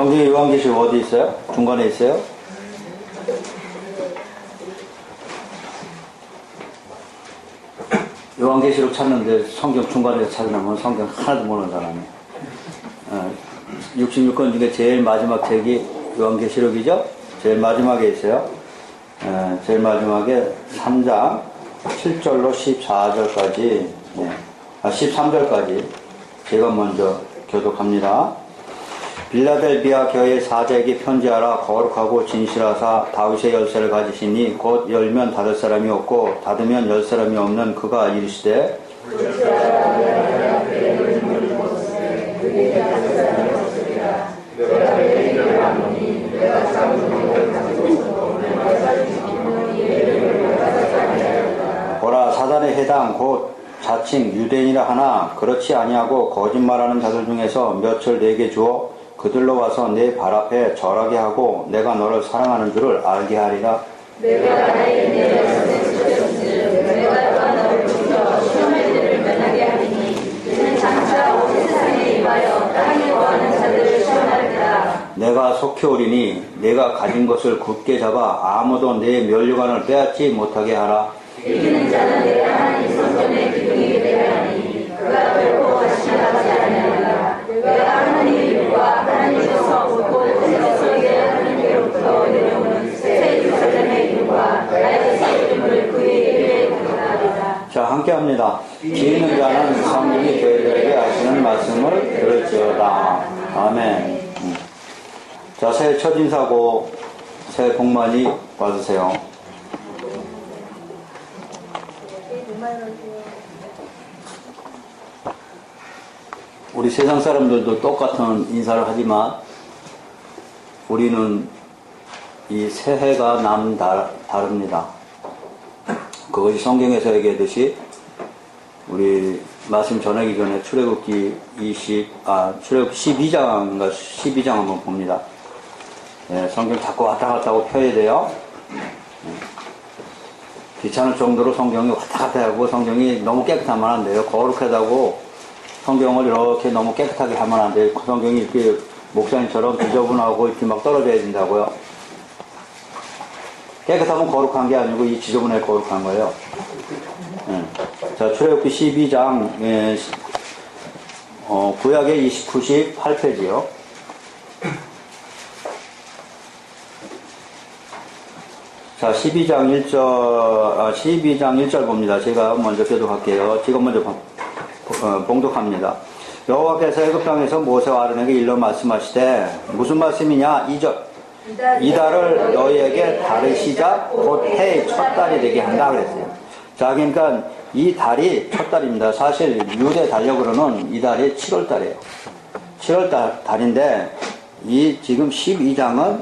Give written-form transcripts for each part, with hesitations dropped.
성경에 요한계시록 어디 있어요? 중간에 있어요? 요한계시록 찾는데 성경 중간에서 찾으면 성경 하나도 모르는 사람이. 66권 중에 제일 마지막 책이 요한계시록이죠? 제일 마지막에 있어요. 제일 마지막에 3장 7절로 14절까지, 13절까지 제가 먼저 교독합니다. 빌라델비아 교회 사자에게 편지하라. 거룩하고 진실하사 다윗의 열쇠를 가지시니 곧 열면 닫을 사람이 없고 닫으면 열 사람이 없는 그가 이르시되 보라, 사단의 해당 곧 자칭 유대인이라 하나 그렇지 아니하고 거짓말하는 자들 중에서 몇을 내게 주어 그들로 와서 내 발 앞에 절하게 하고 내가 너를 사랑하는 줄을 알게 하리라. 내가 나의 은혜를 주셨으니 내가 또한 너를 불러 시험의 들을 면하게 하리니 이는 장차 온 세상에 임하여 땅에 거하는 자들을 시험하리라. 내가 속히 오리니 내가 가진 것을 굳게 잡아 아무도 내 면류관을 빼앗지 못하게 하라. 이기는 자는 내 하나님 성전의 기둥이 되게 하니 그가 결코 다시 나가지 아니하리라. 내가 하나님의 이름과 하나님께서 곧 세상에 하나님께로부터 내려오는 새 예루살렘의 이름과 나의 새 이름을 그의 이름에 기록하리라. 자, 함께합니다. 지혜 있는 자는 성령이 교회들에게 하시는 말씀을 들을지어다. 아멘. 자, 새해 첫 인사고 새해 복 많이 받으세요. 우리 세상 사람들도 똑같은 인사를 하지만 우리는 이 새해가 다릅니다. 그것이 성경에서 얘기하듯이 우리 말씀 전하기 전에 출애굽기 12장인가 12장 한번 봅니다. 성경 자꾸 왔다 갔다 하고 펴야 돼요. 귀찮을 정도로 성경이 왔다 갔다 하고 성경이 너무 깨끗하면 안 돼요. 거룩하다고 성경을 이렇게 너무 깨끗하게 하면 안 돼요. 성경이 이렇게 목사님처럼 지저분하고 이렇게 막 떨어져야 된다고요. 깨끗하면 거룩한 게 아니고 이 지저분하게 거룩한 거예요. 자, 출애굽기 12장, 구약의 98페이지요. 자, 12장 1절 봅니다. 제가 먼저 교독할게요. 지금 먼저 봉독합니다. 여호와께서 애굽 땅에서 모세와 아론에게 일러 말씀하시되 무슨 말씀이냐? 2절 이달을 너희에게 달의 시작 곧 해의 첫 달이 되게 한다 그랬어요. 자, 그러니까 이 달이 첫 달입니다. 사실 유대 달력으로는 이 달이 7월 달이에요. 7월 달인데 이 지금 12장은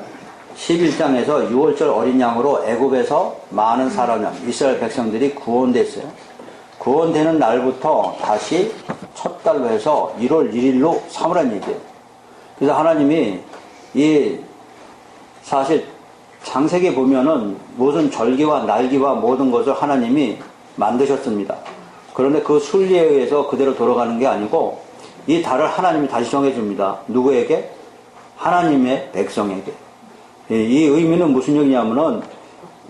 11장에서 6월절 어린 양으로 애굽에서 많은 사람 이스라엘 백성들이 구원됐어요. 구원되는 날부터 다시 첫 달로 해서 1월 1일로 삼으라는 얘기예요. 그래서 하나님이 이 사실 창세기에 보면은 모든 절기와 날기와 모든 것을 하나님이 만드셨습니다. 그런데 그 순리에 의해서 그대로 돌아가는 게 아니고 이 달을 하나님이 다시 정해줍니다. 누구에게? 하나님의 백성에게. 이 의미는 무슨 얘기냐면은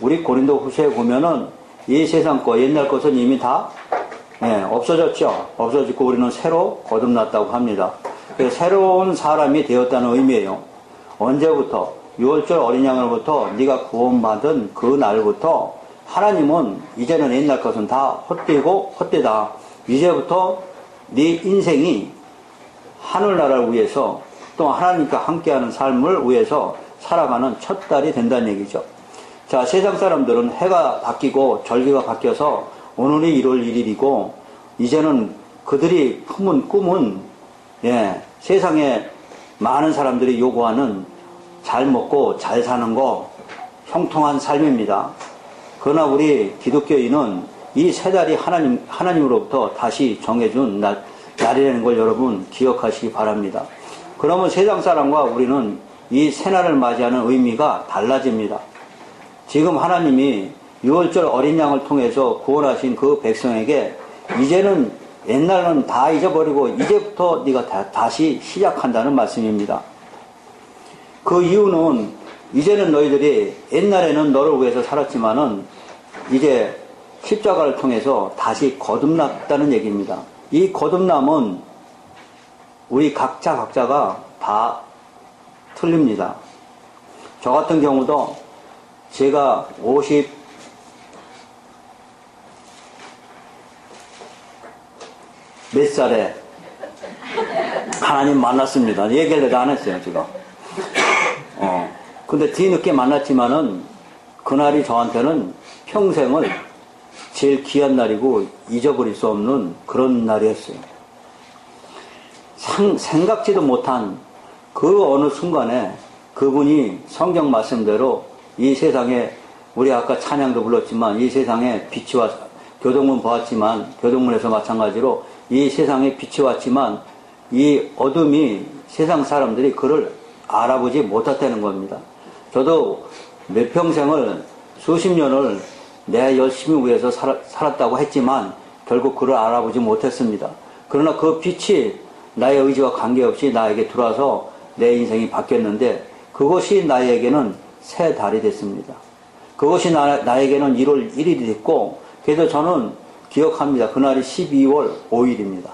우리 고린도 후서에 보면은 이 세상 거 옛날 것은 이미 다 없어졌죠. 없어지고 우리는 새로 거듭났다고 합니다. 그래서 새로운 사람이 되었다는 의미예요. 언제부터? 6월절 어린 양으로부터 네가 구원받은 그 날부터 하나님은 이제는 옛날 것은 다 헛되고 헛되다. 이제부터 네 인생이 하늘나라를 위해서 또 하나님과 함께하는 삶을 위해서 살아가는 첫 달이 된다는 얘기죠. 자, 세상 사람들은 해가 바뀌고 절기가 바뀌어서 오늘이 1월 1일이고 이제는 그들이 품은 꿈은 세상에 많은 사람들이 요구하는 잘 먹고 잘 사는 거 형통한 삶입니다. 그러나 우리 기독교인은 이 세 달이 하나님으로부터 다시 정해준 날이라는 걸 여러분 기억하시기 바랍니다. 그러면 세상 사람과 우리는 이 새날을 맞이하는 의미가 달라집니다. 지금 하나님이 6월절 어린 양을 통해서 구원하신 그 백성에게 이제는 옛날은 다 잊어버리고 이제부터 네가 다시 시작한다는 말씀입니다. 그 이유는 이제는 너희들이 옛날에는 너를 위해서 살았지만은 이제 십자가를 통해서 다시 거듭났다는 얘기입니다. 이 거듭남은 우리 각자가 다 틀립니다. 저 같은 경우도 제가 50 몇 살에 하나님 만났습니다. 얘기를 내가 안 했어요, 지금. 근데 뒤늦게 만났지만은 그날이 저한테는 평생을 제일 귀한 날이고 잊어버릴 수 없는 그런 날이었어요. 생각지도 못한 그 어느 순간에 그분이 성경 말씀대로 이 세상에, 우리 아까 찬양도 불렀지만 이 세상에 빛이 왔, 교동문 보았지만, 교동문에서 마찬가지로 이 세상에 빛이 왔지만 이 어둠이 세상 사람들이 그를 알아보지 못했다는 겁니다. 저도 몇 평생을, 수십 년을 내 열심히 위해서 살았다고 했지만 결국 그를 알아보지 못했습니다. 그러나 그 빛이 나의 의지와 관계없이 나에게 들어와서 내 인생이 바뀌었는데 그것이 나에게는 새 달이 됐습니다. 그것이 나에게는 1월 1일이 됐고, 그래서 저는 기억합니다. 그날이 12월 5일입니다.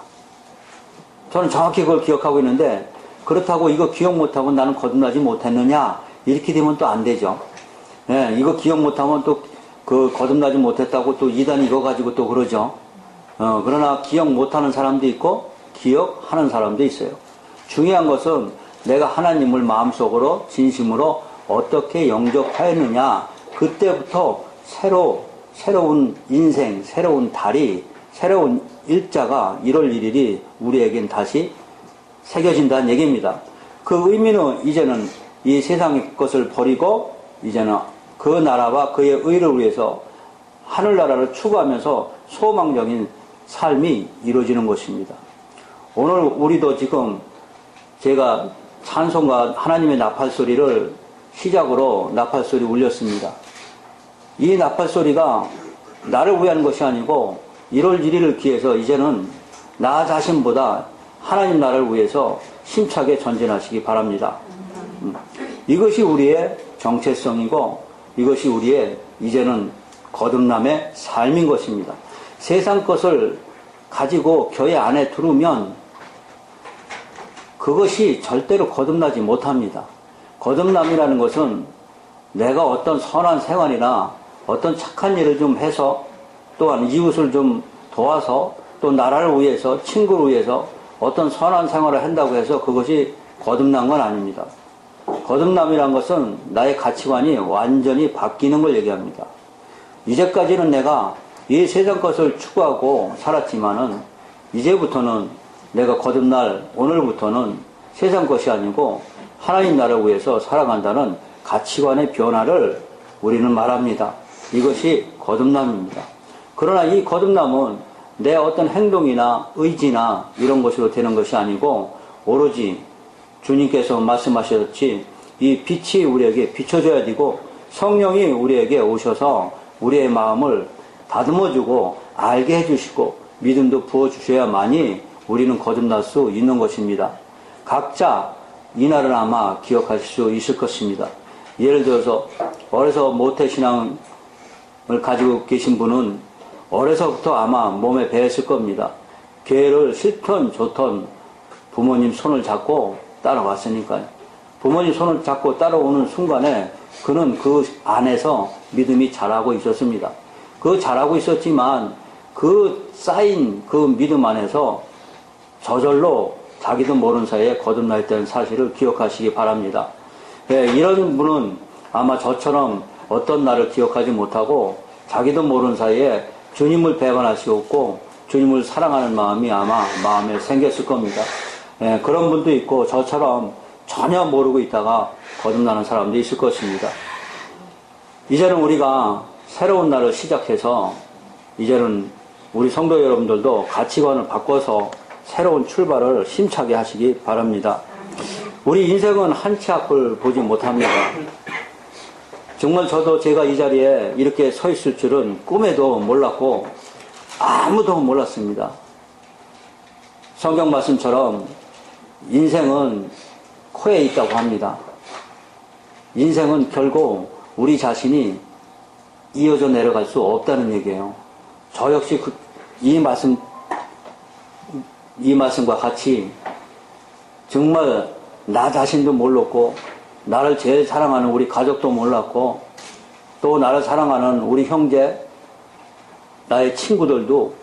저는 정확히 그걸 기억하고 있는데, 그렇다고 이거 기억 못하고 나는 거듭나지 못했느냐? 이렇게 되면 또 안 되죠. 예, 이거 기억 못하면 또 그 거듭나지 못했다고 또 이단 이거 가지고 또 그러죠. 그러나 기억 못하는 사람도 있고 기억하는 사람도 있어요. 중요한 것은 내가 하나님을 마음속으로 진심으로 어떻게 영접하였느냐. 그때부터 새로운 인생, 새로운 달이, 새로운 일자가 1월 1일이 우리에겐 다시 새겨진다는 얘기입니다. 그 의미는 이제는 이 세상의 것을 버리고 이제는 그 나라와 그의 의를 위해서 하늘나라를 추구하면서 소망적인 삶이 이루어지는 것입니다. 오늘 우리도 지금 제가 찬송과 하나님의 나팔소리를 시작으로 나팔소리 울렸습니다. 이 나팔소리가 나를 위한 것이 아니고 1월 1일을 기해서 이제는 나 자신보다 하나님 나라를 위해서 힘차게 전진하시기 바랍니다. 이것이 우리의 정체성이고 이것이 우리의 이제는 거듭남의 삶인 것입니다. 세상 것을 가지고 교회 안에 들으면 그것이 절대로 거듭나지 못합니다. 거듭남이라는 것은 내가 어떤 선한 생활이나 어떤 착한 일을 좀 해서 또한 이웃을 좀 도와서 또 나라를 위해서 친구를 위해서 어떤 선한 생활을 한다고 해서 그것이 거듭난 건 아닙니다. 거듭남이란 것은 나의 가치관이 완전히 바뀌는 걸 얘기합니다. 이제까지는 내가 이 세상 것을 추구하고 살았지만은 이제부터는 내가 거듭날 오늘부터는 세상 것이 아니고 하나님 나라를 위해서 살아간다는 가치관의 변화를 우리는 말합니다. 이것이 거듭남입니다. 그러나 이 거듭남은 내 어떤 행동이나 의지나 이런 것으로 되는 것이 아니고 오로지 주님께서 말씀하셨듯이 이 빛이 우리에게 비춰져야 되고 성령이 우리에게 오셔서 우리의 마음을 다듬어주고 알게 해주시고 믿음도 부어주셔야만이 우리는 거듭날 수 있는 것입니다. 각자 이날은 아마 기억하실 수 있을 것입니다. 예를 들어서 어려서 모태신앙을 가지고 계신 분은 어려서부터 아마 몸에 배었을 겁니다. 교회를 싫던 좋던 부모님 손을 잡고 따라왔으니까요. 부모님 손을 잡고 따라오는 순간에 그는 그 안에서 믿음이 자라고 있었습니다. 그 자라고 있었지만 그 쌓인 그 믿음 안에서 저절로 자기도 모르는 사이에 거듭날 때는 사실을 기억하시기 바랍니다. 네, 이런 분은 아마 저처럼 어떤 날을 기억하지 못하고 자기도 모르는 사이에 주님을 배반하시었고 주님을 사랑하는 마음이 아마 마음에 생겼을 겁니다. 네, 그런 분도 있고 저처럼 전혀 모르고 있다가 거듭나는 사람도 있을 것입니다. 이제는 우리가 새로운 날을 시작해서 이제는 우리 성도 여러분들도 가치관을 바꿔서 새로운 출발을 힘차게 하시기 바랍니다. 우리 인생은 한 치 앞을 보지 못합니다. 정말 저도 제가 이 자리에 이렇게 서 있을 줄은 꿈에도 몰랐고 아무도 몰랐습니다. 성경 말씀처럼 인생은 코에 있다고 합니다. 인생은 결국 우리 자신이 이어져 내려갈 수 없다는 얘기예요. 저 역시 이 말씀과 같이 정말 나 자신도 몰랐고, 나를 제일 사랑하는 우리 가족도 몰랐고, 또 나를 사랑하는 우리 형제, 나의 친구들도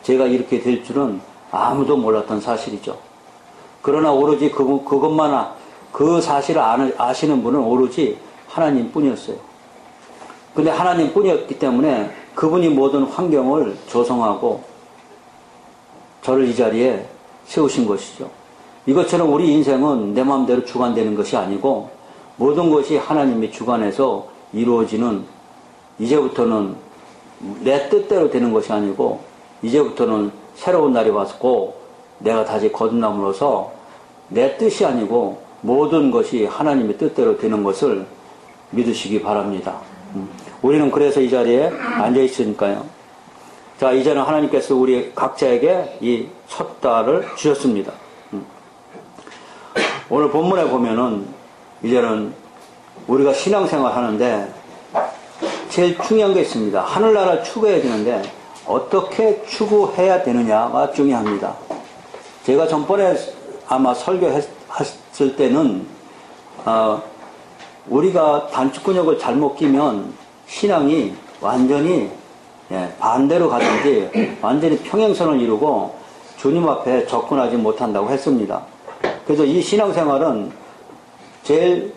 제가 이렇게 될 줄은 아무도 몰랐던 사실이죠. 그러나 오로지 그것만, 그 사실을 아시는 분은 오로지 하나님 뿐이었어요. 근데 하나님 뿐이었기 때문에 그분이 모든 환경을 조성하고 저를 이 자리에 세우신 것이죠. 이것처럼 우리 인생은 내 마음대로 주관되는 것이 아니고 모든 것이 하나님의 주관에서 이루어지는, 이제부터는 내 뜻대로 되는 것이 아니고 이제부터는 새로운 날이 왔고 내가 다시 거듭남으로써 내 뜻이 아니고 모든 것이 하나님의 뜻대로 되는 것을 믿으시기 바랍니다. 우리는 그래서 이 자리에 앉아 있으니까요. 자, 이제는 하나님께서 우리 각자에게 이 첫 달을 주셨습니다. 오늘 본문에 보면은 이제는 우리가 신앙생활 하는데 제일 중요한 게 있습니다. 하늘나라를 추구해야 되는데 어떻게 추구해야 되느냐가 중요합니다. 제가 전번에 아마 설교했을 때는 우리가 단축근역을 잘못 끼면 신앙이 완전히 반대로 가든지 완전히 평행선을 이루고 주님 앞에 접근하지 못한다고 했습니다. 그래서 이 신앙생활은 제일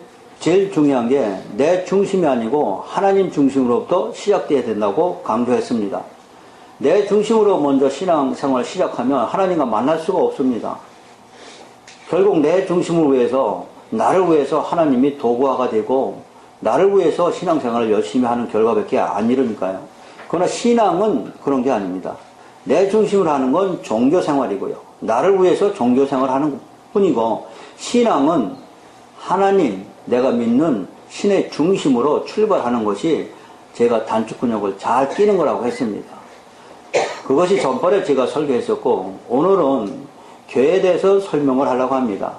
중요한 게 내 중심이 아니고 하나님 중심으로부터 시작돼야 된다고 강조했습니다. 내 중심으로 먼저 신앙생활을 시작하면 하나님과 만날 수가 없습니다. 결국 내 중심을 위해서, 나를 위해서 하나님이 도구화가 되고 나를 위해서 신앙생활을 열심히 하는 결과밖에 안 이루니까요. 그러나 신앙은 그런 게 아닙니다. 내 중심으로 하는 건 종교생활이고요. 나를 위해서 종교생활을 하는 뿐이고, 신앙은 하나님, 내가 믿는 신의 중심으로 출발하는 것이 제가 단축근역을 잘 끼는 거라고 했습니다. 그것이 전번에 제가 설교했었고, 오늘은 교회에 대해서 설명을 하려고 합니다.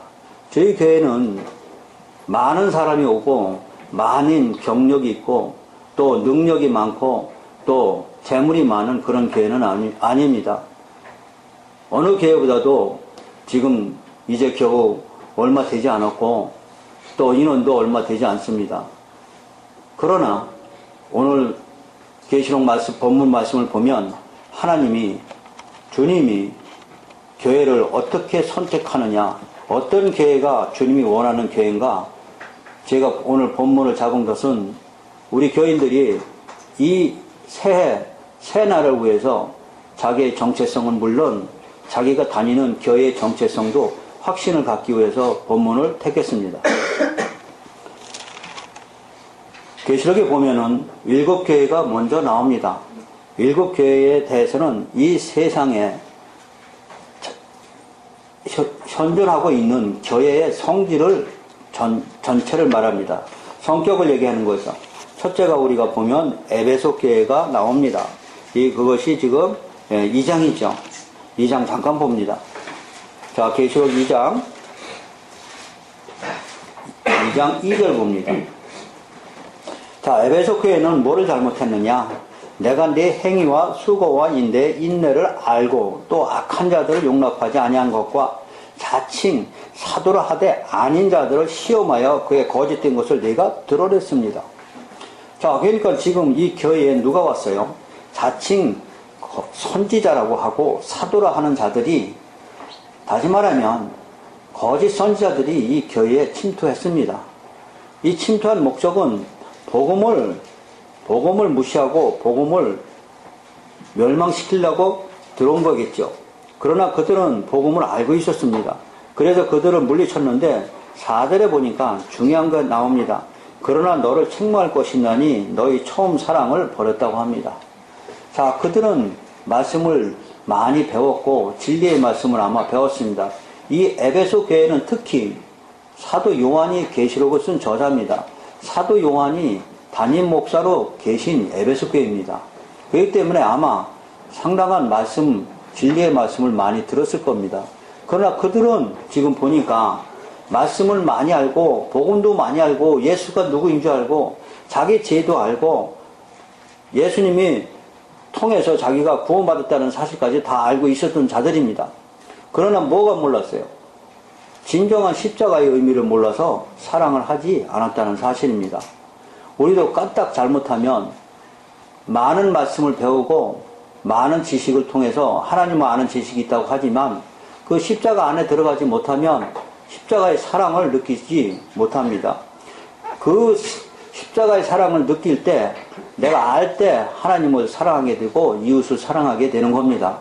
저희 교회는 많은 사람이 오고 많은 경력이 있고 또 능력이 많고 또 재물이 많은 그런 교회는 아닙니다. 어느 교회보다도 지금 이제 겨우 얼마 되지 않았고 또 인원도 얼마 되지 않습니다. 그러나 오늘 계시록 말씀, 본문 말씀을 보면 하나님이, 주님이 교회를 어떻게 선택하느냐, 어떤 교회가 주님이 원하는 교회인가. 제가 오늘 본문을 잡은 것은 우리 교인들이 이 새 날을 위해서 자기의 정체성은 물론 자기가 다니는 교회의 정체성도 확신을 갖기 위해서 본문을 택했습니다. 계시록에 보면은 7교회가 먼저 나옵니다. 7교회에 대해서는 이 세상에 현존하고 있는 교회의 성질을 전체를 말합니다. 성격을 얘기하는 거죠. 첫째가 우리가 보면 에베소 교회가 나옵니다. 그것이 지금 2장이죠. 2장 잠깐 봅니다. 자, 계시록 2장 2절 봅니다. 자, 에베소 교회는 뭐를 잘못했느냐? 내가 네 행위와 수고와 인내를 알고 또 악한 자들을 용납하지 아니한 것과 자칭 사도라 하되 아닌 자들을 시험하여 그의 거짓된 것을 내가 드러냈습니다. 자, 그러니까 지금 이 교회에 누가 왔어요? 자칭 선지자라고 하고 사도라 하는 자들이, 다시 말하면 거짓 선지자들이 이 교회에 침투했습니다. 이 침투한 목적은 복음을 무시하고 복음을 멸망시키려고 들어온 거겠죠. 그러나 그들은 복음을 알고 있었습니다. 그래서 그들을 물리쳤는데 4절에 보니까 중요한 거 나옵니다. 그러나 너를 책망할 것이나니 너희 처음 사랑을 버렸다고 합니다. 자, 그들은 말씀을 많이 배웠고 진리의 말씀을 아마 배웠습니다. 이 에베소 교회는 특히 사도 요한이 계시록을 쓴 저자입니다. 사도 요한이 담임 목사로 계신 에베소 교회입니다. 그렇기 때문에 아마 상당한 말씀, 진리의 말씀을 많이 들었을 겁니다. 그러나 그들은 지금 보니까 말씀을 많이 알고 복음도 많이 알고 예수가 누구인 줄 알고 자기 죄도 알고 예수님이 통해서 자기가 구원받았다는 사실까지 다 알고 있었던 자들입니다. 그러나 뭐가 몰랐어요? 진정한 십자가의 의미를 몰라서 사랑을 하지 않았다는 사실입니다. 우리도 까딱 잘못하면 많은 말씀을 배우고 많은 지식을 통해서 하나님을 아는 지식이 있다고 하지만 그 십자가 안에 들어가지 못하면 십자가의 사랑을 느끼지 못합니다. 그 십자가의 사랑을 느낄 때 내가 알 때 하나님을 사랑하게 되고 이웃을 사랑하게 되는 겁니다.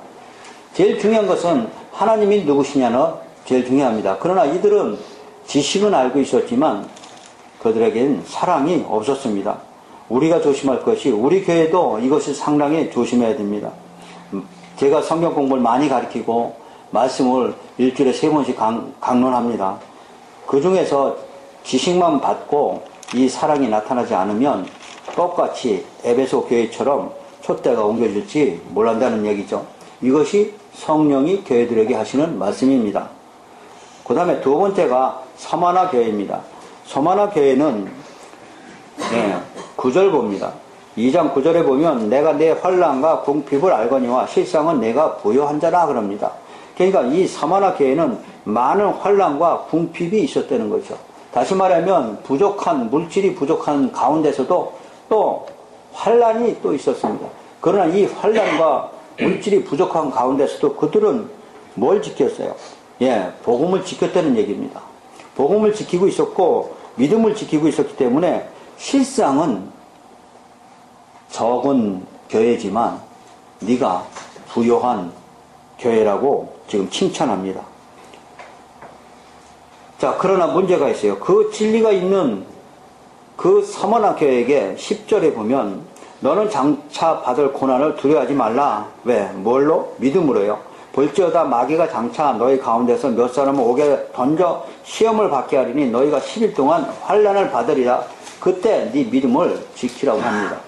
제일 중요한 것은 하나님이 누구시냐는 제일 중요합니다. 그러나 이들은 지식은 알고 있었지만 그들에게는 사랑이 없었습니다. 우리가 조심할 것이 우리 교회도 이것을 상당히 조심해야 됩니다. 제가 성경 공부를 많이 가르치고 말씀을 일주일에 3번씩 강론합니다. 그 중에서 지식만 받고 이 사랑이 나타나지 않으면 똑같이 에베소 교회처럼 촛대가 옮겨질지 몰란다는 얘기죠. 이것이 성령이 교회들에게 하시는 말씀입니다. 그 다음에 두 번째가 서마나 교회입니다. 서마나 교회는 9절 봅니다. 2장 9절에 보면 내가 내 환난과 궁핍을 알거니와 실상은 내가 부요한 자라 그럽니다. 그러니까 이 서마나 교회는 많은 환난과 궁핍이 있었다는 거죠. 다시 말하면 물질이 부족한 가운데서도 또 환난이 또 있었습니다. 그러나 이 환난과 물질이 부족한 가운데서도 그들은 뭘 지켰어요? 복음을 지켰다는 얘기입니다. 복음을 지키고 있었고 믿음을 지키고 있었기 때문에 실상은 적은 교회지만 네가 부요한 교회라고 지금 칭찬합니다. 자, 그러나 문제가 있어요. 그 진리가 있는 그 서머나 교회에게 10절에 보면 너는 장차 받을 고난을 두려워하지 말라. 왜? 뭘로? 믿음으로요. 볼지어다 마귀가 장차 너희 가운데서 몇 사람을 오게 던져 시험을 받게 하리니 너희가 10일 동안 환난을 받으리라. 그때 네 믿음을 지키라고 합니다.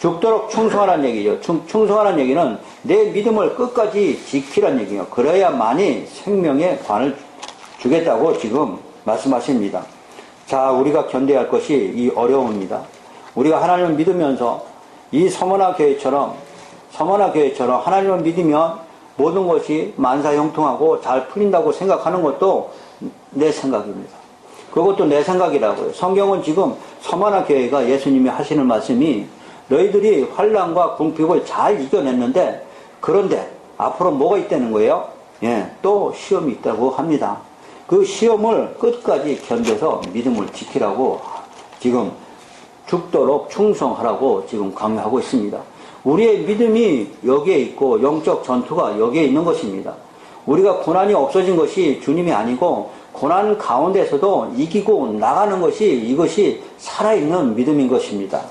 죽도록 충성하라는 얘기죠. 충성하라는 얘기는 내 믿음을 끝까지 지키라는 얘기예요. 그래야만이 생명의 관을 주겠다고 지금 말씀하십니다. 자, 우리가 견뎌야 할 것이 이 어려움입니다. 우리가 하나님을 믿으면서 이 서머나 교회처럼 하나님을 믿으면 모든 것이 만사형통하고 잘 풀린다고 생각하는 것도 내 생각입니다. 그것도 내 생각이라고요. 성경은 지금 서머나 교회가 예수님이 하시는 말씀이 너희들이 환난과 궁핍을 잘 이겨냈는데 그런데 앞으로 뭐가 있다는 거예요? 또 시험이 있다고 합니다. 그 시험을 끝까지 견뎌서 믿음을 지키라고 지금 죽도록 충성하라고 지금 강요하고 있습니다. 우리의 믿음이 여기에 있고 영적 전투가 여기에 있는 것입니다. 우리가 고난이 없어진 것이 주님이 아니고 고난 가운데서도 이기고 나가는 것이 이것이 살아있는 믿음인 것입니다.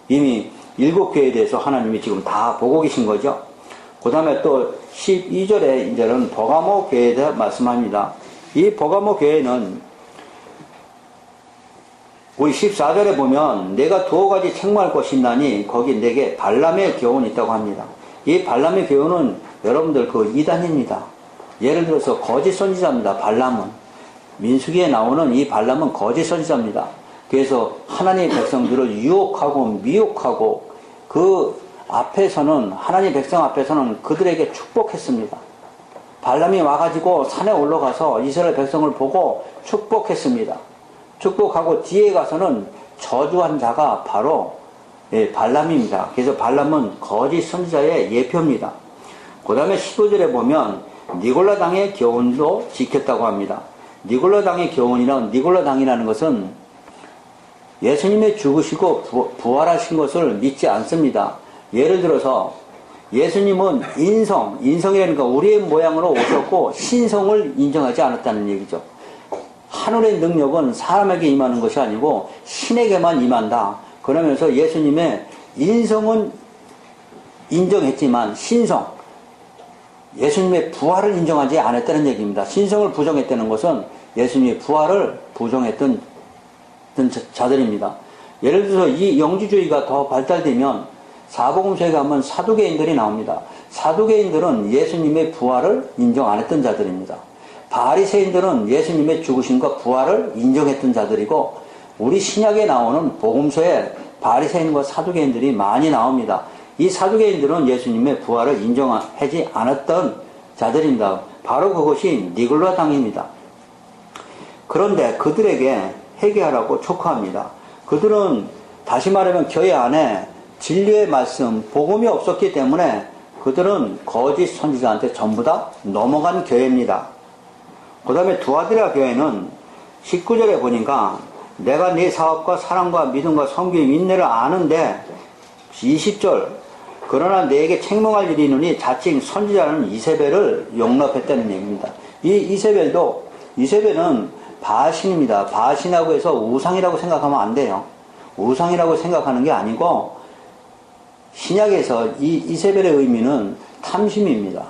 이미 7교회에 대해서 하나님이 지금 다 보고 계신 거죠. 그 다음에 또 12절에 이제는 버가모 교회에 대해 말씀합니다. 이 버가모 교회는 우리 14절에 보면 내가 2가지 책망할 것이 있나니 거기 내게 발람의 교훈이 있다고 합니다. 이 발람의 교훈은 여러분들 그 이단입니다. 예를 들어서 거짓 선지자입니다. 발람은 민수기에 나오는 이 발람은 거짓 선지자입니다. 그래서 하나님의 백성들을 유혹하고 미혹하고 그 앞에서는 하나님의 백성 앞에서는 그들에게 축복했습니다. 발람이 와가지고 산에 올라가서 이스라엘 백성을 보고 축복했습니다. 축복하고 뒤에 가서는 저주한 자가 바로 발람입니다. 그래서 발람은 거짓 선지자의 예표입니다. 그 다음에 15절에 보면 니골라 당의 교훈도 지켰다고 합니다. 니골라 당의 교훈이란 니골라 당이라는 것은 예수님의 죽으시고 부활하신 것을 믿지 않습니다. 예를 들어서 예수님은 인성이라는 건 우리의 모양으로 오셨고 신성을 인정하지 않았다는 얘기죠. 하늘의 능력은 사람에게 임하는 것이 아니고 신에게만 임한다. 그러면서 예수님의 인성은 인정했지만 예수님의 부활을 인정하지 않았다는 얘기입니다. 신성을 부정했다는 것은 예수님의 부활을 부정했던 자들입니다. 예를 들어서 이 영지주의가 더 발달되면 사복음서에 가면 사두개인들이 나옵니다. 사두개인들은 예수님의 부활을 인정 안 했던 자들입니다. 바리새인들은 예수님의 죽으심과 부활을 인정했던 자들이고 우리 신약에 나오는 복음서에 바리새인과 사두개인들이 많이 나옵니다. 이 사두개인들은 예수님의 부활을 인정하지 않았던 자들입니다. 바로 그것이 니골라 당입니다. 그런데 그들에게 회개하라고 촉구합니다. 그들은 다시 말하면 교회 안에 진리의 말씀, 복음이 없었기 때문에 그들은 거짓 선지자한테 전부 다 넘어간 교회입니다. 그 다음에 두아디라 교회는 19절에 보니까 내가 네 사업과 사랑과 믿음과 섬김, 인내를 아는데 20절 그러나 내게 책망할 일이 있으니 자칭 선지자는 이세벨을 용납했다는 얘기입니다. 이 이세벨은 바신입니다. 바신이라고 해서 우상이라고 생각하면 안 돼요. 우상이라고 생각하는 게 아니고 신약에서 이 이세벨의 의미는 탐심입니다.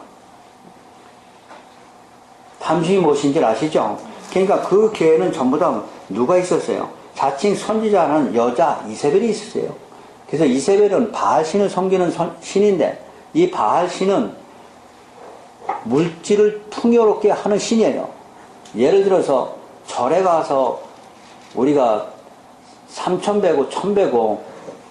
탐심이 무엇인지 아시죠? 그러니까 그 교회는 전부 다 누가 있었어요? 자칭 선지자는 여자 이세벨이 있었어요. 그래서 이세벨은 바알신을 섬기는 신인데 이 바알신은 물질을 풍요롭게 하는 신이에요. 예를 들어서 절에 가서 우리가 3,000배고 1,000배고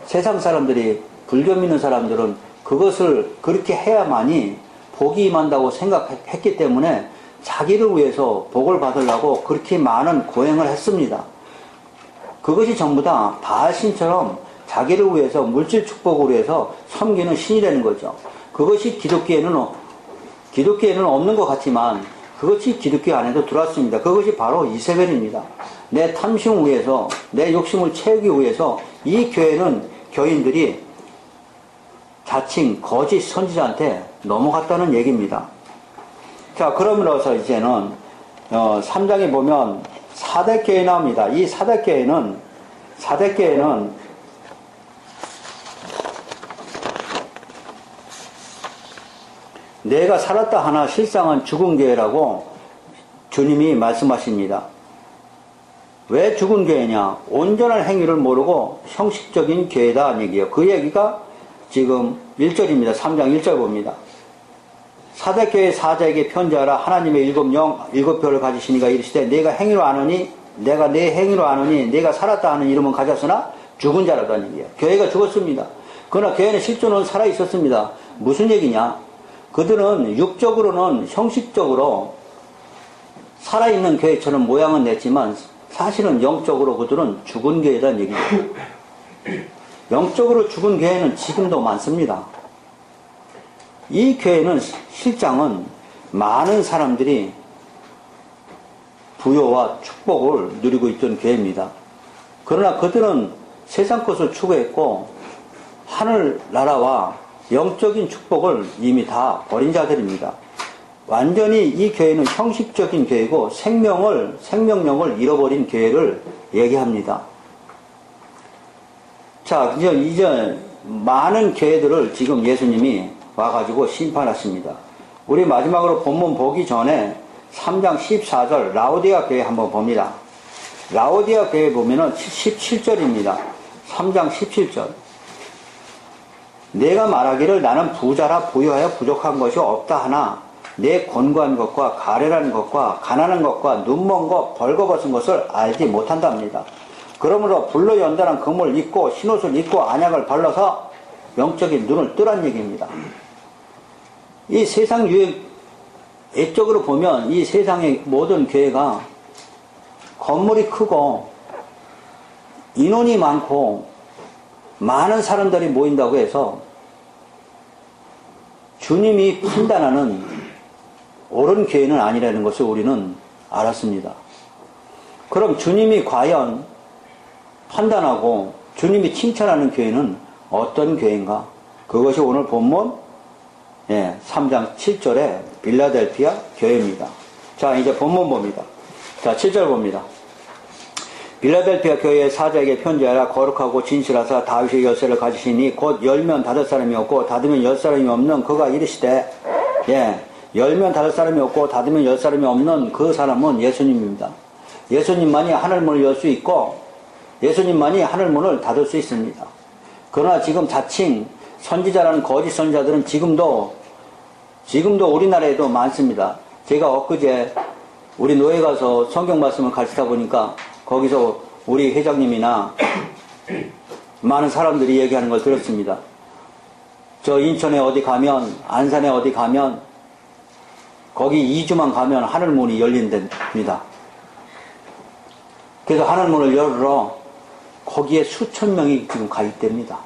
세상 사람들이 불교 믿는 사람들은 그것을 그렇게 해야만이 복이 임한다고 생각했기 때문에 자기를 위해서 복을 받으려고 그렇게 많은 고행을 했습니다. 그것이 전부 다 바알신처럼 자기를 위해서 물질 축복을 위해서 섬기는 신이라는 거죠. 그것이 기독교에는 없는 것 같지만 그것이 기독교 안에도 들어왔습니다. 그것이 바로 이세벨입니다. 내 탐심을 위해서 내 욕심을 채우기 위해서 이 교회는 교인들이 자칭 거짓 선지자한테 넘어갔다는 얘기입니다. 자, 그러면서 이제는 3장에 보면 사대교회 나옵니다. 이 사대교회는 내가 살았다 하나 실상은 죽은 교회라고 주님이 말씀하십니다. 왜 죽은 교회냐? 온전한 행위를 모르고 형식적인 교회다 하는 얘기예요. 그 얘기가 지금 1절입니다. 3장 1절 봅니다. 사대교회 사자에게 편지하라. 하나님의 일곱 표를 가지시니가 이르시되 내가 행위로 아느니 내가 내 행위로 아느니 내가 살았다 하는 이름은 가졌으나 죽은 자라다는 얘기예요. 교회가 죽었습니다. 그러나 교회는 실존은 살아 있었습니다. 무슨 얘기냐? 그들은 육적으로는 형식적으로 살아있는 교회처럼 모양은 냈지만 사실은 영적으로 그들은 죽은 교회라는 얘기입니다. 영적으로 죽은 교회는 지금도 많습니다. 이 교회는 실장은 많은 사람들이 부요와 축복을 누리고 있던 교회입니다. 그러나 그들은 세상 것을 추구했고 하늘나라와 영적인 축복을 이미 다 버린 자들입니다. 완전히 이 교회는 형식적인 교회고 생명력을 잃어버린 교회를 얘기합니다. 자, 이제 많은 교회들을 지금 예수님이 와가지고 심판하십니다. 우리 마지막으로 본문 보기 전에 3장 14절 라오디아 교회 한번 봅니다. 라오디아 교회 보면은 17절입니다. 3장 17절. 내가 말하기를 나는 부자라 부유하여 부족한 것이 없다 하나 내 권고한 것과 가련한 것과 가난한 것과 눈먼 것 벌거벗은 것을 알지 못한답니다. 그러므로 불로 연단한 금을 입고 흰옷을 입고 안약을 발라서 영적인 눈을 뜨란 얘기입니다. 이 세상 유행 애적으로 보면 이 세상의 모든 교회가 건물이 크고 인원이 많고 많은 사람들이 모인다고 해서 주님이 판단하는 옳은 교회는 아니라는 것을 우리는 알았습니다. 그럼 주님이 과연 판단하고 주님이 칭찬하는 교회는 어떤 교회인가? 그것이 오늘 본문 3장 7절에 빌라델피아 교회입니다. 자, 이제 본문 봅니다. 자, 7절 봅니다. 빌라델피아 교회의 사자에게 편지하라. 거룩하고 진실하사 다윗의 열쇠를 가지시니 곧 열면 닫을 사람이 없고 닫으면 열 사람이 없는 그가 이르시되 열면 닫을 사람이 없고 닫으면 열 사람이 없는 그 사람은 예수님입니다. 예수님만이 하늘문을 열 수 있고 예수님만이 하늘문을 닫을 수 있습니다. 그러나 지금 자칭 선지자라는 거짓 선지자들은 지금도 우리나라에도 많습니다. 제가 엊그제 우리 노예 가서 성경 말씀을 가르치다 보니까 거기서 우리 회장님이나 많은 사람들이 얘기하는 걸 들었습니다. 저 인천에 어디 가면, 안산에 어디 가면 거기 2주만 가면 하늘문이 열린답니다. 그래서 하늘문을 열으러 거기에 수천 명이 지금 가입됩니다.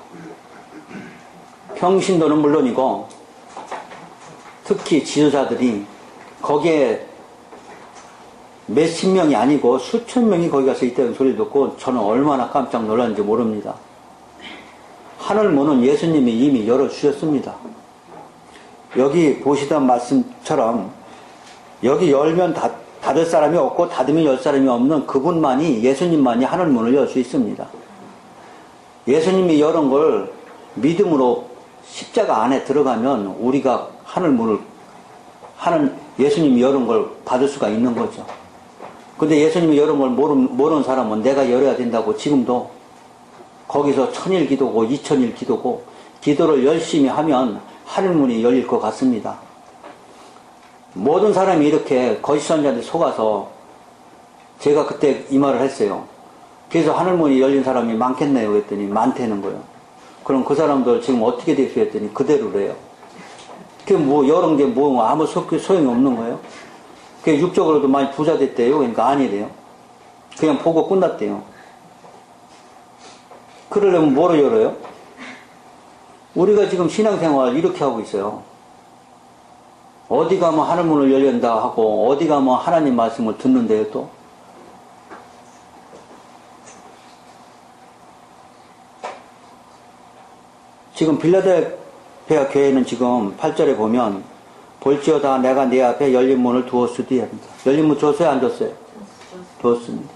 평신도는 물론이고 특히 지도자들이 거기에 몇십 명이 아니고 수천 명이 거기 가서 있다는 소리 듣고 저는 얼마나 깜짝 놀랐는지 모릅니다. 하늘문은 예수님이 이미 열어주셨습니다. 여기 보시던 말씀처럼 여기 열면 닫을 사람이 없고 닫으면 열 사람이 없는 그분만이, 예수님만이 하늘문을 열 수 있습니다. 예수님이 열은 걸 믿음으로 십자가 안에 들어가면 우리가 하늘문을, 예수님이 열은 걸 받을 수가 있는 거죠. 근데 예수님이 열은 걸 모르는 사람은 내가 열어야 된다고 지금도 거기서 1000일 기도고 2000일 기도고 기도를 열심히 하면 하늘문이 열릴 것 같습니다. 모든 사람이 이렇게 거짓선자한테 속아서 제가 그때 이 말을 했어요. 그래서 하늘문이 열린 사람이 많겠네요 그랬더니 많다는 거예요. 그럼 그 사람들 지금 어떻게 됐어요 했더니 그대로래요. 그게 뭐 여러 게 뭐 아무 소용이 없는 거예요. 그게 육적으로도 많이 부자 됐대요. 그러니까 아니래요. 그냥 보고 끝났대요. 그러려면 뭐로 열어요? 우리가 지금 신앙생활 이렇게 하고 있어요. 어디 가면 하늘문을 열린다 하고 어디 가면 하나님 말씀을 듣는데요 또. 지금 빌라델피아 교회는 지금 8절에 보면 볼지어다 내가 네 앞에 열린 문을 두었으리 합니다. 열린 문 줬어요 안 줬어요? 두었습니다.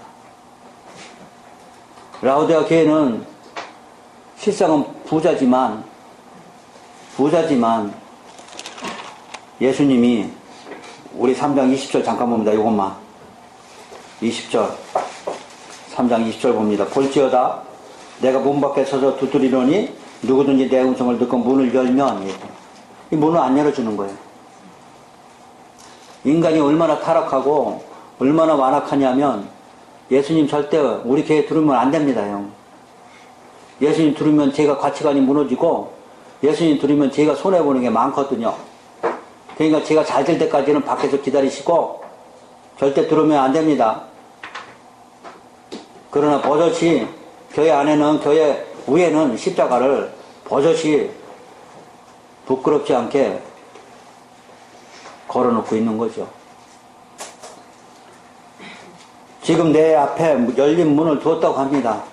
라오디아 교회는 실상은 부자지만 예수님이 우리 3장 20절 잠깐 봅니다. 이것만 20절 3장 20절 봅니다. 볼지어다 내가 문 밖에 서서 두드리노니 누구든지 내 음성을 듣고 문을 열면, 이 문을 안 열어주는 거예요. 인간이 얼마나 타락하고 얼마나 완악하냐면 예수님 절대 우리 교회 들으면 안 됩니다. 형. 예수님 들으면 제가 가치관이 무너지고 예수님 들으면 제가 손해보는 게 많거든요. 그러니까 제가 잘 될 때까지는 밖에서 기다리시고 절대 들으면 안 됩니다. 그러나 버젓이 교회 안에는, 교회 위에는 십자가를 버젓이 부끄럽지 않게 걸어놓고 있는 거죠. 지금 내 앞에 열린 문을 두었다고 합니다.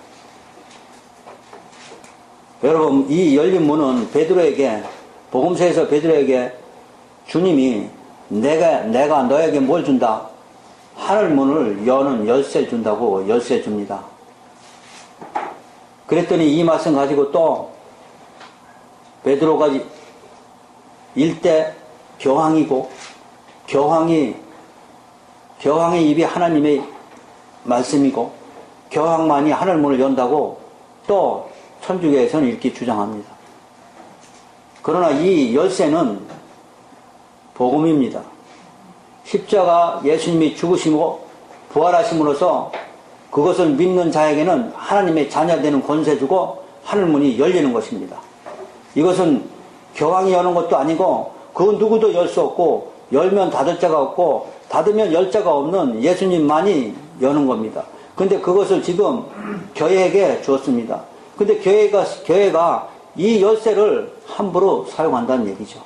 여러분, 이 열린 문은 베드로에게, 복음서에서 베드로에게 주님이 내가 너에게 뭘 준다? 하늘문을 여는 열쇠를 준다고 열쇠 줍니다. 그랬더니 이 말씀 가지고 또 베드로가 일대 교황이고 교황의 입이 하나님의 말씀이고 교황만이 하늘문을 연다고 또 천주교에서는 이렇게 주장합니다. 그러나 이 열쇠는 복음입니다. 십자가 예수님이 죽으시고 부활하심으로써 그것을 믿는 자에게는 하나님의 자녀되는 권세 주고 하늘문이 열리는 것입니다. 이것은 교황이 여는 것도 아니고 그 누구도 열 수 없고 열면 닫을 자가 없고 닫으면 열 자가 없는 예수님만이 여는 겁니다. 근데 그것을 지금 교회에게 주었습니다. 근데 교회가 이 열쇠를 함부로 사용한다는 얘기죠.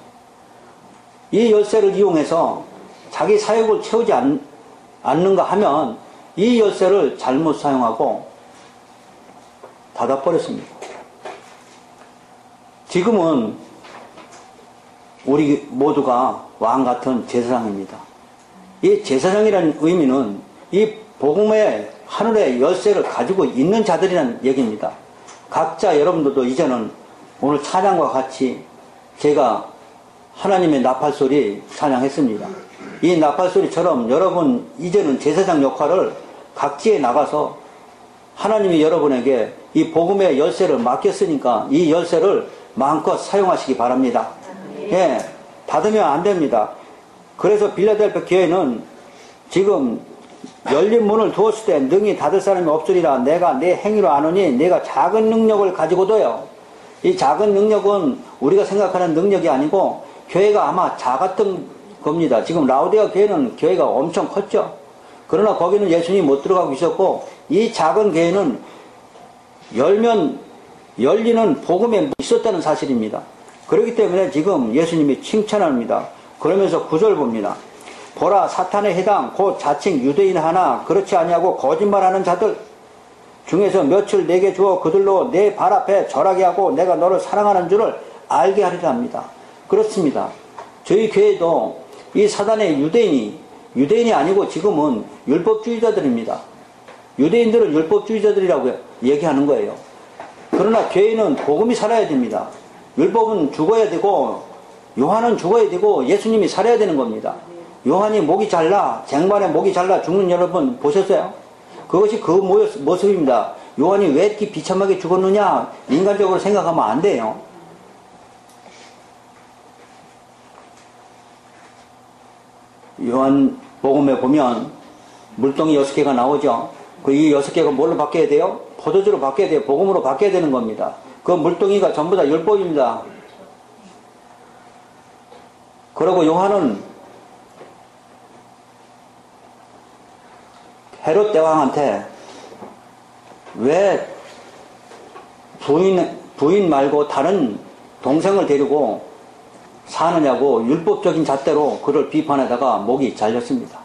이 열쇠를 이용해서 자기 사역을 채우지 않는가 하면 이 열쇠를 잘못 사용하고 닫아버렸습니다. 지금은 우리 모두가 왕같은 제사장입니다. 이 제사장이라는 의미는 이 복음의 하늘의 열쇠를 가지고 있는 자들이라는 얘기입니다. 각자 여러분들도 이제는 오늘 찬양과 같이 제가 하나님의 나팔소리 찬양했습니다. 이 나팔소리처럼 여러분 이제는 제사장 역할을 각지에 나가서 하나님이 여러분에게 이 복음의 열쇠를 맡겼으니까 이 열쇠를 마음껏 사용하시기 바랍니다. 예, 닫으면 안 됩니다. 그래서 빌라델피아 교회는 지금 열린 문을 두었을 때 능히 닫을 사람이 없으리라. 내가 내 행위로 아노니 내가 작은 능력을 가지고도요. 이 작은 능력은 우리가 생각하는 능력이 아니고 교회가 아마 작았던 겁니다. 지금 라오디아 교회는 교회가 엄청 컸죠. 그러나 거기는 예수님이 못 들어가고 있었고 이 작은 교회는 열면 열리는 복음에 있었다는 사실입니다. 그렇기 때문에 지금 예수님이 칭찬합니다. 그러면서 9절 봅니다. 보라 사탄의 해당 곧 자칭 유대인 하나 그렇지 아니하고 거짓말하는 자들 중에서 몇을 내게 주어 그들로 내 발 앞에 절하게 하고 내가 너를 사랑하는 줄을 알게 하리라 합니다. 그렇습니다. 저희 교회도 이 사단의 유대인이 아니고 지금은 율법주의자들입니다. 유대인들은 율법주의자들이라고 얘기하는 거예요. 그러나 교회는 복음이 살아야 됩니다. 율법은 죽어야 되고 요한은 죽어야 되고 예수님이 살아야 되는 겁니다. 요한이 목이 잘라 쟁반에 목이 잘라 죽는 여러분 보셨어요? 그것이 그 모습입니다. 요한이 왜 이렇게 비참하게 죽었느냐 인간적으로 생각하면 안 돼요. 요한 복음에 보면 물동이 6개가 나오죠. 그 이 6개가 뭘로 바뀌어야 돼요? 포도주로 바뀌어야 돼요. 복음으로 바뀌어야 되는 겁니다. 그 물동이가 전부 다 율법입니다. 그리고 요한은 헤롯 대왕한테 왜 부인 말고 다른 동생을 데리고 사느냐고 율법적인 잣대로 그를 비판하다가 목이 잘렸습니다.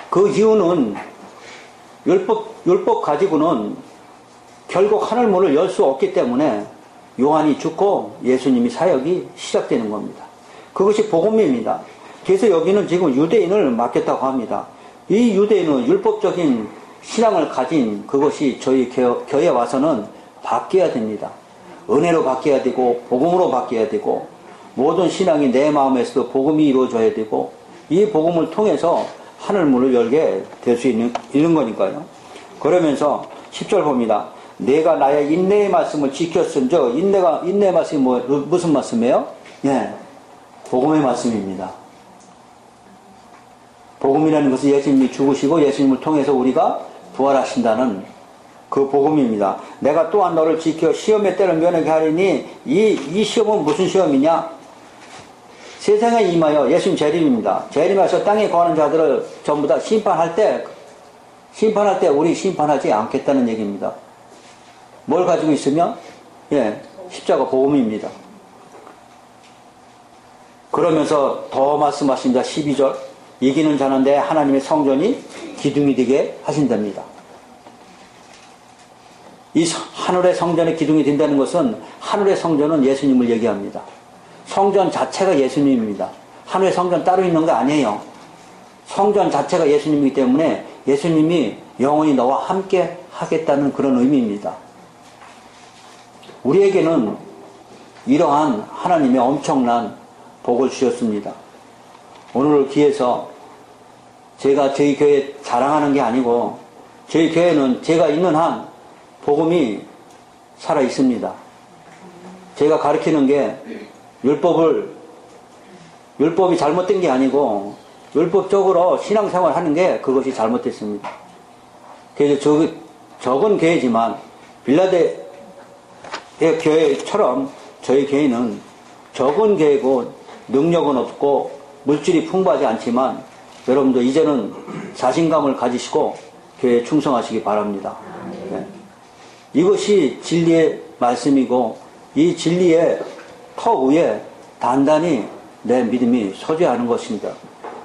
그 이유는 율법 가지고는 결국 하늘문을 열 수 없기 때문에 요한이 죽고 예수님이 사역이 시작되는 겁니다. 그것이 복음입니다. 그래서 여기는 지금 유대인을 맡겼다고 합니다. 이 유대인은 율법적인 신앙을 가진 그것이 저희 교회에 와서는 바뀌어야 됩니다. 은혜로 바뀌어야 되고 복음으로 바뀌어야 되고 모든 신앙이 내 마음에서도 복음이 이루어져야 되고 이 복음을 통해서 하늘문을 열게 될 수 있는 거니까요. 그러면서 10절 봅니다. 내가 나의 인내의 말씀을 지켰은저 인내의 말씀이 무슨 말씀이에요? 예, 복음의 말씀입니다. 복음이라는 것은 예수님이 죽으시고 예수님을 통해서 우리가 부활하신다는 그 복음입니다. 내가 또한 너를 지켜 시험의 때를 면하게 하리니 이 시험은 무슨 시험이냐? 세상에 임하여 예수님 재림입니다. 재림해서 땅에 거하는 자들을 전부 다 심판할 때 우리 심판하지 않겠다는 얘기입니다. 뭘 가지고 있으면? 예, 십자가 복음입니다. 그러면서 더 말씀하십니다. 12절 이기는 자는 내 하나님의 성전이 기둥이 되게 하신답니다. 이 하늘의 성전의 기둥이 된다는 것은 하늘의 성전은 예수님을 얘기합니다. 성전 자체가 예수님입니다. 하늘의 성전 따로 있는 거 아니에요. 성전 자체가 예수님이기 때문에 예수님이 영원히 너와 함께 하겠다는 그런 의미입니다. 우리에게는 이러한 하나님의 엄청난 복을 주셨습니다. 오늘을 기해서 제가 저희 교회 자랑하는 게 아니고 저희 교회는 제가 있는 한 복음이 살아 있습니다. 제가 가르치는 게 율법이 잘못된 게 아니고 율법적으로 신앙생활 하는 게 그것이 잘못됐습니다. 그래서 적은 교회지만 빌라델피아 교회처럼 저희 교회는 적은 교회고 능력은 없고 물질이 풍부하지 않지만 여러분도 이제는 자신감을 가지시고 교회에 충성하시기 바랍니다. 네. 이것이 진리의 말씀이고 이 진리의 터 위에 단단히 내 믿음이 서줘야 하는 것입니다.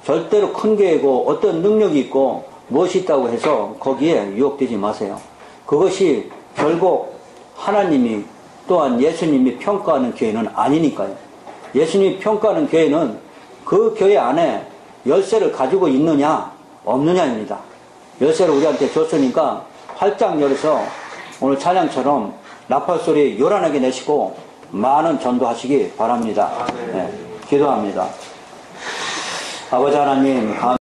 절대로 큰 교회고 어떤 능력이 있고 무엇이 있다고 해서 거기에 유혹되지 마세요. 그것이 결국 하나님이 또한 예수님이 평가하는 교회는 아니니까요. 예수님이 평가하는 교회는 그 교회 안에 열쇠를 가지고 있느냐 없느냐입니다. 열쇠를 우리한테 줬으니까 활짝 열어서 오늘 찬양처럼 나팔 소리 요란하게 내시고 많은 전도하시기 바랍니다. 네, 기도합니다. 아버지 하나님